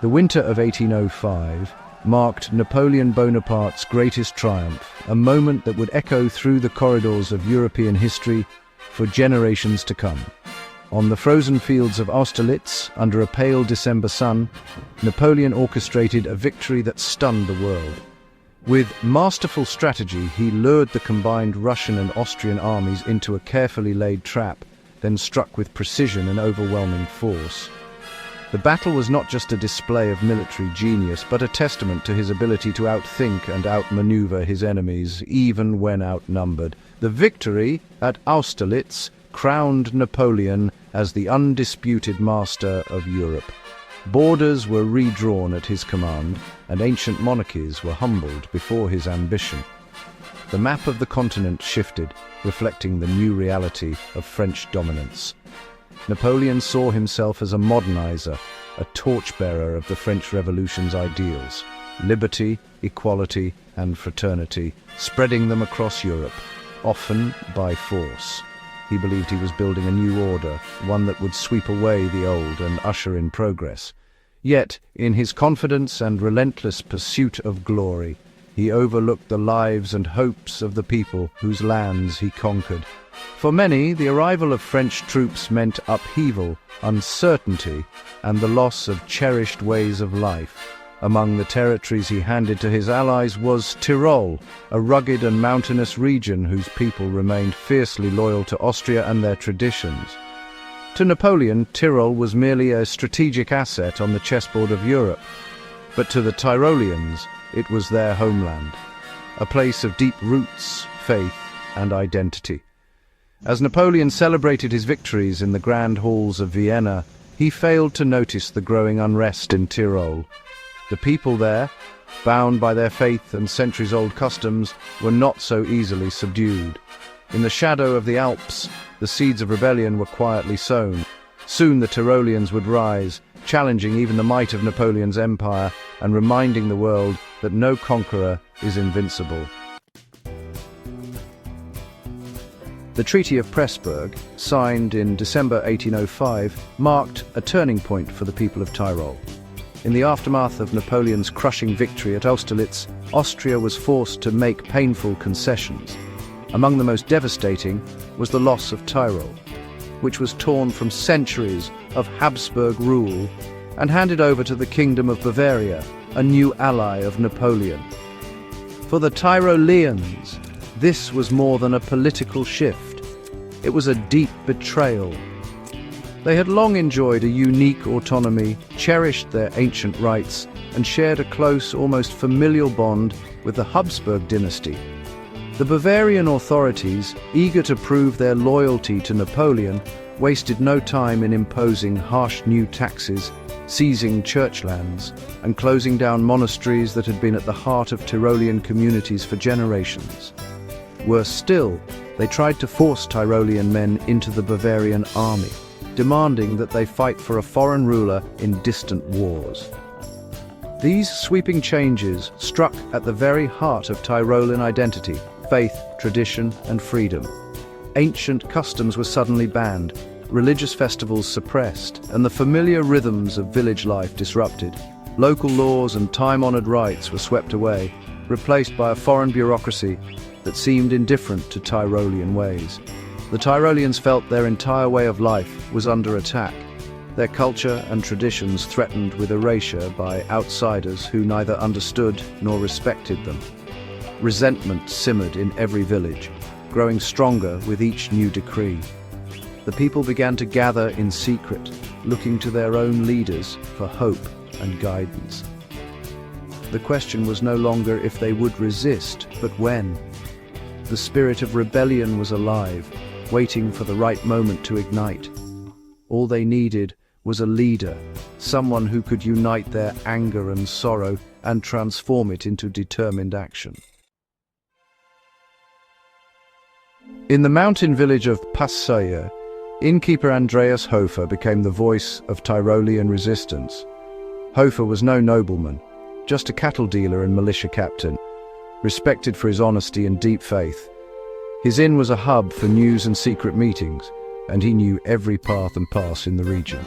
The winter of 1805 marked Napoleon Bonaparte's greatest triumph, a moment that would echo through the corridors of European history for generations to come. On the frozen fields of Austerlitz, under a pale December sun, Napoleon orchestrated a victory that stunned the world. With masterful strategy, he lured the combined Russian and Austrian armies into a carefully laid trap, then struck with precision and overwhelming force. The battle was not just a display of military genius, but a testament to his ability to outthink and outmaneuver his enemies, even when outnumbered. The victory at Austerlitz crowned Napoleon as the undisputed master of Europe. Borders were redrawn at his command, and ancient monarchies were humbled before his ambition. The map of the continent shifted, reflecting the new reality of French dominance. Napoleon saw himself as a modernizer, a torchbearer of the French Revolution's ideals: liberty, equality, and fraternity, spreading them across Europe, often by force. He believed he was building a new order, one that would sweep away the old and usher in progress. Yet, in his confidence and relentless pursuit of glory, he overlooked the lives and hopes of the people whose lands he conquered. For many, the arrival of French troops meant upheaval, uncertainty, and the loss of cherished ways of life. Among the territories he handed to his allies was Tyrol, a rugged and mountainous region whose people remained fiercely loyal to Austria and their traditions. To Napoleon, Tyrol was merely a strategic asset on the chessboard of Europe, but to the Tyroleans, it was their homeland, a place of deep roots, faith, and identity. As Napoleon celebrated his victories in the grand halls of Vienna, he failed to notice the growing unrest in Tyrol. The people there, bound by their faith and centuries-old customs, were not so easily subdued. In the shadow of the Alps, the seeds of rebellion were quietly sown. Soon the Tyroleans would rise, challenging even the might of Napoleon's empire and reminding the world that no conqueror is invincible. The Treaty of Pressburg, signed in December 1805, marked a turning point for the people of Tyrol. In the aftermath of Napoleon's crushing victory at Austerlitz, Austria was forced to make painful concessions. Among the most devastating was the loss of Tyrol, which was torn from centuries of Habsburg rule and handed over to the Kingdom of Bavaria, a new ally of Napoleon. For the Tyroleans, this was more than a political shift. It was a deep betrayal. They had long enjoyed a unique autonomy, cherished their ancient rights, and shared a close, almost familial bond with the Habsburg dynasty. The Bavarian authorities, eager to prove their loyalty to Napoleon, wasted no time in imposing harsh new taxes, seizing church lands, and closing down monasteries that had been at the heart of Tyrolean communities for generations. Worse still, they tried to force Tyrolean men into the Bavarian army, demanding that they fight for a foreign ruler in distant wars. These sweeping changes struck at the very heart of Tyrolean identity: faith, tradition, and freedom. Ancient customs were suddenly banned, religious festivals suppressed, and the familiar rhythms of village life disrupted. Local laws and time-honored rights were swept away, replaced by a foreign bureaucracy that seemed indifferent to Tyrolean ways. The Tyroleans felt their entire way of life was under attack, their culture and traditions threatened with erasure by outsiders who neither understood nor respected them. Resentment simmered in every village, growing stronger with each new decree. The people began to gather in secret, looking to their own leaders for hope and guidance. The question was no longer if they would resist, but when. The spirit of rebellion was alive, waiting for the right moment to ignite. All they needed was a leader, someone who could unite their anger and sorrow and transform it into determined action. In the mountain village of Passayer, innkeeper Andreas Hofer became the voice of Tyrolean resistance. Hofer was no nobleman, just a cattle dealer and militia captain, respected for his honesty and deep faith. His inn was a hub for news and secret meetings, and he knew every path and pass in the region.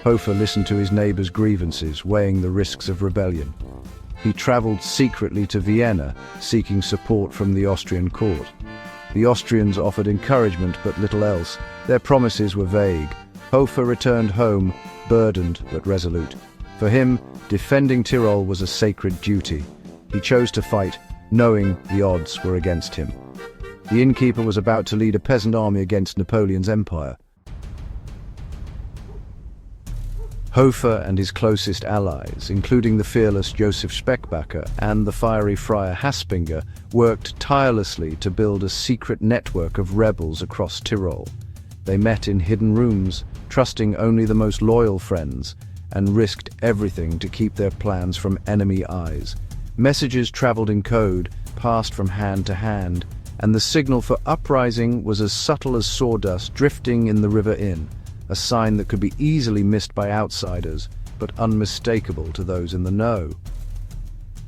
Hofer listened to his neighbors' grievances, weighing the risks of rebellion. He traveled secretly to Vienna, seeking support from the Austrian court. The Austrians offered encouragement but little else. Their promises were vague. Hofer returned home, burdened but resolute. For him, defending Tyrol was a sacred duty. He chose to fight, knowing the odds were against him. The innkeeper was about to lead a peasant army against Napoleon's empire. Hofer and his closest allies, including the fearless Joseph Speckbacher and the fiery Friar Haspinger, worked tirelessly to build a secret network of rebels across Tyrol. They met in hidden rooms, trusting only the most loyal friends, and risked everything to keep their plans from enemy eyes. Messages traveled in code, passed from hand to hand, and the signal for uprising was as subtle as sawdust drifting in the River Inn, a sign that could be easily missed by outsiders, but unmistakable to those in the know.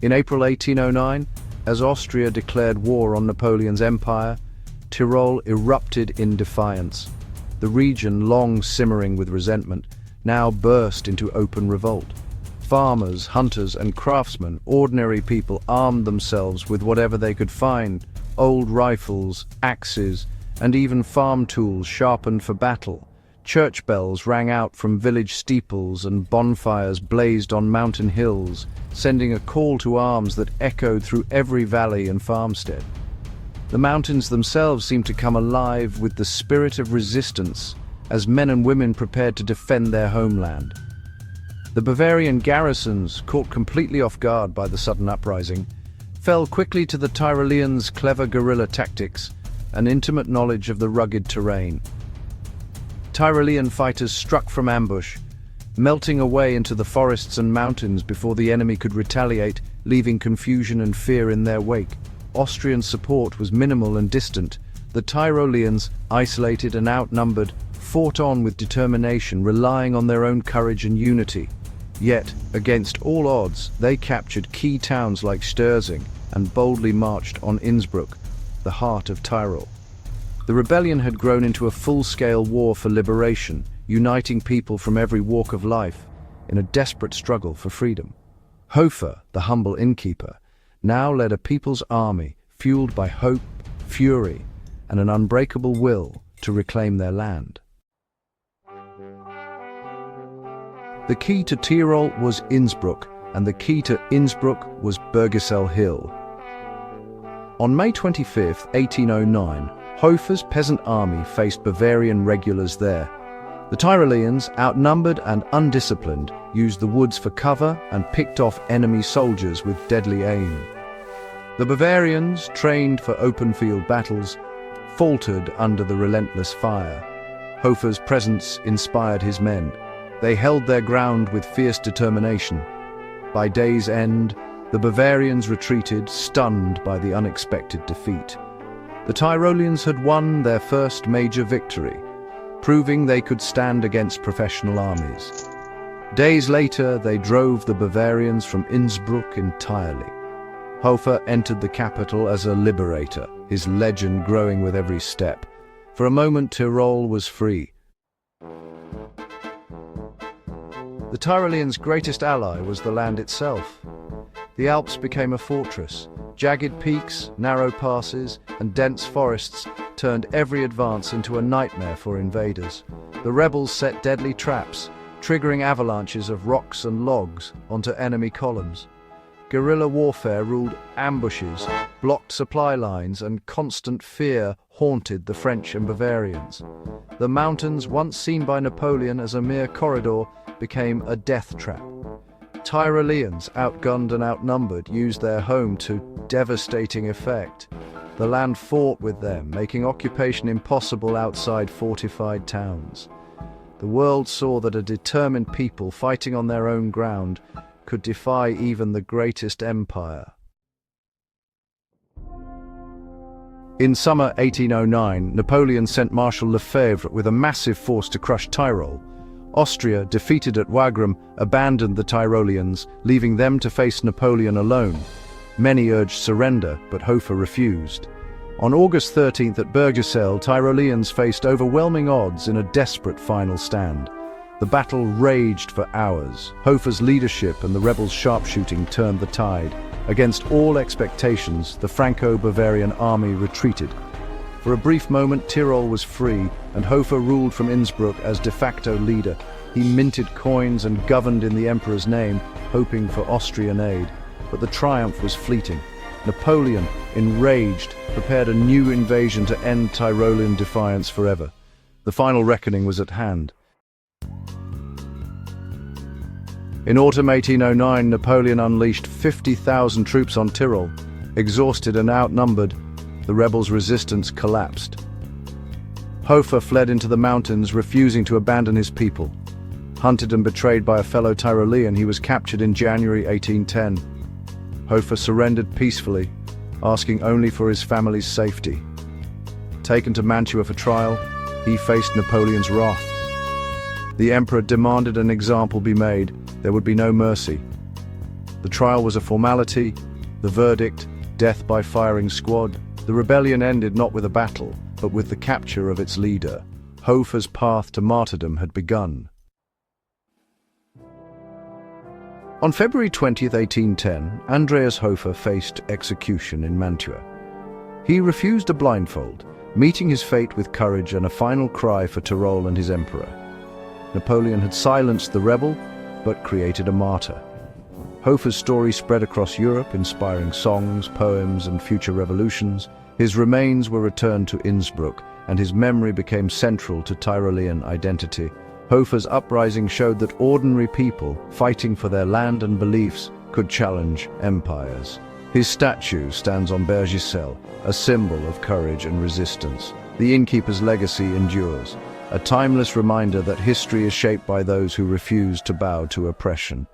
In April 1809, as Austria declared war on Napoleon's empire, Tyrol erupted in defiance. The region, long simmering with resentment, now burst into open revolt. Farmers, hunters, and craftsmen, ordinary people, armed themselves with whatever they could find: old rifles, axes, and even farm tools sharpened for battle. Church bells rang out from village steeples and bonfires blazed on mountain hills, sending a call to arms that echoed through every valley and farmstead. The mountains themselves seemed to come alive with the spirit of resistance as men and women prepared to defend their homeland. The Bavarian garrisons, caught completely off guard by the sudden uprising, fell quickly to the Tyroleans' clever guerrilla tactics and intimate knowledge of the rugged terrain. Tyrolean fighters struck from ambush, melting away into the forests and mountains before the enemy could retaliate, leaving confusion and fear in their wake. Austrian support was minimal and distant. The Tyroleans, isolated and outnumbered, fought on with determination, relying on their own courage and unity. Yet, against all odds, they captured key towns like Sterzing and boldly marched on Innsbruck, the heart of Tyrol. The rebellion had grown into a full-scale war for liberation, uniting people from every walk of life in a desperate struggle for freedom. Hofer, the humble innkeeper, now led a people's army fueled by hope, fury, and an unbreakable will to reclaim their land. The key to Tyrol was Innsbruck, and the key to Innsbruck was Bergisel Hill. On May 25, 1809, Hofer's peasant army faced Bavarian regulars there. The Tyroleans, outnumbered and undisciplined, used the woods for cover and picked off enemy soldiers with deadly aim. The Bavarians, trained for open-field battles, faltered under the relentless fire. Hofer's presence inspired his men. They held their ground with fierce determination. By day's end, the Bavarians retreated, stunned by the unexpected defeat. The Tyroleans had won their first major victory, proving they could stand against professional armies. Days later, they drove the Bavarians from Innsbruck entirely. Hofer entered the capital as a liberator, his legend growing with every step. For a moment, Tyrol was free. The Tyroleans' greatest ally was the land itself. The Alps became a fortress. Jagged peaks, narrow passes, and dense forests turned every advance into a nightmare for invaders. The rebels set deadly traps, triggering avalanches of rocks and logs onto enemy columns. Guerrilla warfare ruled ambushes, blocked supply lines, and constant fear haunted the French and Bavarians. The mountains, once seen by Napoleon as a mere corridor, became a death trap. Tyroleans, outgunned and outnumbered, used their home to devastating effect. The land fought with them, making occupation impossible outside fortified towns. The world saw that a determined people fighting on their own ground could defy even the greatest empire. In summer 1809, Napoleon sent Marshal Lefebvre with a massive force to crush Tyrol. Austria, defeated at Wagram, abandoned the Tyroleans, leaving them to face Napoleon alone. Many urged surrender, but Hofer refused. On August 13th at Bergisel, Tyroleans faced overwhelming odds in a desperate final stand. The battle raged for hours. Hofer's leadership and the rebels' sharpshooting turned the tide. Against all expectations, the Franco-Bavarian army retreated. For a brief moment, Tyrol was free, and Hofer ruled from Innsbruck as de facto leader. He minted coins and governed in the emperor's name, hoping for Austrian aid. But the triumph was fleeting. Napoleon, enraged, prepared a new invasion to end Tyrolean defiance forever. The final reckoning was at hand. In autumn 1809, Napoleon unleashed 50,000 troops on Tyrol. Exhausted and outnumbered, the rebels' resistance collapsed. Hofer fled into the mountains, refusing to abandon his people. Hunted and betrayed by a fellow Tyrolean, he was captured in January 1810. Hofer surrendered peacefully, asking only for his family's safety. Taken to Mantua for trial, he faced Napoleon's wrath. The emperor demanded an example be made. There would be no mercy. The trial was a formality, the verdict, death by firing squad. The rebellion ended not with a battle, but with the capture of its leader. Hofer's path to martyrdom had begun. On February 20, 1810, Andreas Hofer faced execution in Mantua. He refused a blindfold, meeting his fate with courage and a final cry for Tyrol and his emperor. Napoleon had silenced the rebel, but created a martyr. Hofer's story spread across Europe, inspiring songs, poems, and future revolutions. His remains were returned to Innsbruck, and his memory became central to Tyrolean identity. Hofer's uprising showed that ordinary people, fighting for their land and beliefs, could challenge empires. His statue stands on Bergisel, a symbol of courage and resistance. The innkeeper's legacy endures, a timeless reminder that history is shaped by those who refuse to bow to oppression.